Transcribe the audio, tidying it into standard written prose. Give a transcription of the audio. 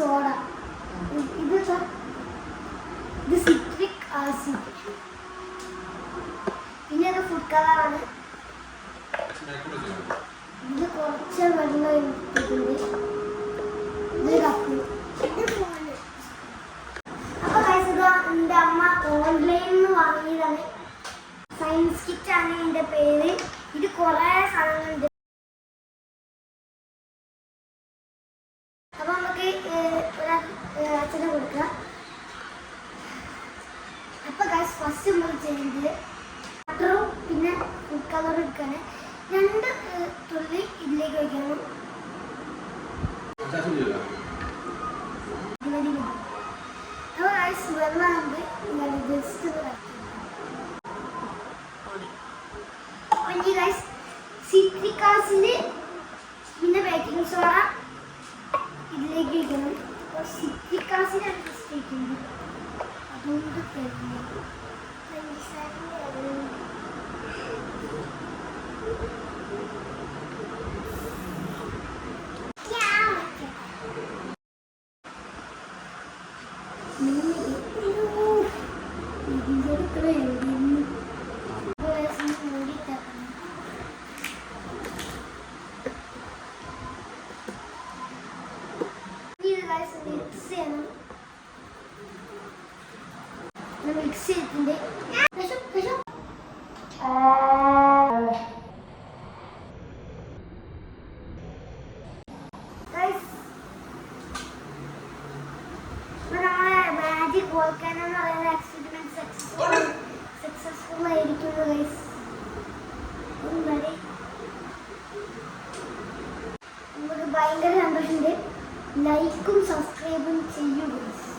Soda. ഇത് citric acid. പിന്നെ അത് ഫുഡ് കളറാണ്. ഇത് കുറച്ച് വെള്ളം ഇട്ടിട്ടുണ്ട്. ഇത് കപ്പ്. അപ്പൊ എൻ്റെ അമ്മ ഓൺലൈനിൽ നിന്ന് വാങ്ങിയതാണ്. സയൻസ് കിറ്റ് ആണ് ഇതിന്റെ പേര്. ഇത് കുറെ സാധനങ്ങളുണ്ട്. അപ്പൊ നമുക്ക് അച്ഛനെ കൊടുക്കുക. അപ്പൊ ഗൈസ് ഫസ്റ്റ് നമ്മൾ ചെയ്യുന്നത് ബട്ടറും പിന്നെ ഫുഡ് കളർ എടുക്കാണ്. 2 തുള്ളി ഇതിലേക്ക് വയ്ക്കണം. അപ്പൊ ഗൈസ് വെള്ളമുണ്ട്. ഞാൻ ജസ്റ്റ് ഒന്ന് ഗൈസ് സിട്രിക് ആസിഡ് പിന്നെ ബേക്കിംഗ് സോഡ ഇതിലേക്ക് വയ്ക്കണം. അപ്പോൾ സിട്രിക് ആസിഡ് ആണ് ജസ്റ്റ് വയ്ക്കുന്നത്. അതുകൊണ്ട് മിക്സ് ചെയ്തിട്ടുണ്ട്. മാജിക് വോൾക്കാനോ എന്ന് പറയുന്ന എക്സ്പെരിമെന്റ് സക്സസ്ഫുൾ ആയിരിക്കുന്നു ഗൈസ്. നമുക്ക് ഭയങ്കര സന്തോഷമുണ്ട്. ലൈക്കും സബ്സ്ക്രൈബും ചെയ്യൂ ഗൈസ്.